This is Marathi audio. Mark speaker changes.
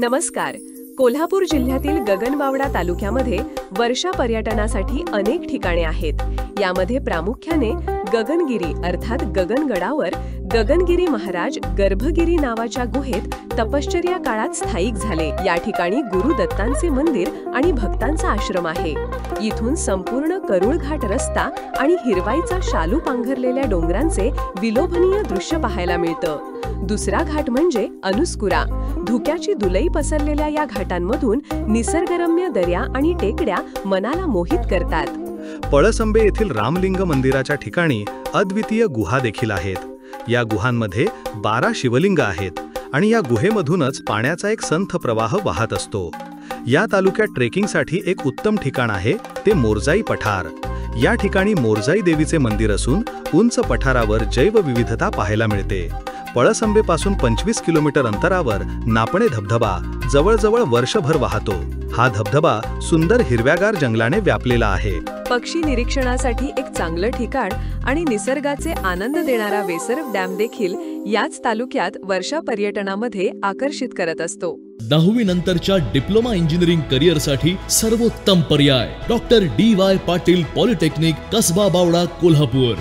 Speaker 1: नमस्कार. कोल्हापूर जिल्ह्यातील गगनबावडा तालुक्यामध्ये वर्षा पर्यटनासाठी अनेक ठिकाणे आहेत. यामध्ये प्रामुख्याने गगनगिरी अर्थात गगनगडावर गगनगिरी महाराज गर्भगिरी नावाच्या गुहेत तपश्चर्या काळात स्थायिक झाले. या ठिकाणी गुरुदत्तांचे मंदिर आणि भक्तांचा आश्रम आहे. इथून संपूर्ण करुळघाट रस्ता आणि हिरवाईचा शालू पांघरलेल्या डोंगरांचे विलोभनीय दृश्य पाहायला मिळतं. दुसरा घाट म्हणजे अनुस्कुरा. धुक्याची दुलई पसरलेल्या या घाटांमधून निसर्गरम्य दर्या आणि टेकड्या मनाला मोहित करतात.
Speaker 2: पळसंबे येथील रामलिंग मंदिराच्या ठिकाणी अद्वितीय गुहा देखील आहेत. या गुहांमध्ये 12 शिवलिंग आहेत आणि या गुहेमधूनच पाण्याचा एक संथ प्रवाह वाहत असतो. या तालुक्यात ट्रेकिंगसाठी एक उत्तम ठिकाण आहे ते मोरजाई पठार. या ठिकाणी मोरजाई देवीचे मंदिर असून उंच पठारावर जैवविविधता पाहायला मिळते. पळसंबेपासून 25 किलोमीटर अंतरावर नापणे धबधबा जवळजवळ वर्षभर वाहतो. हा धबधबा सुंदर हिरव्यागार जंगलाने व्यापलेला आहे.
Speaker 1: पक्षी निरीक्षणासाठी एक चांगलं ठिकाण आणि निसर्गाचे आनंद देणारा वेसरफ डॅम देखील याच तालुक्यात वर्षा पर्यटनामध्ये आकर्षित करत असतो.
Speaker 3: 10वी नंतरच्या डिप्लोमा इंजिनिअरिंग करिअरसाठी सर्वोत्तम पर्याय doctor DY Patil polytechnic, Kasba Bawada, Kolhapur.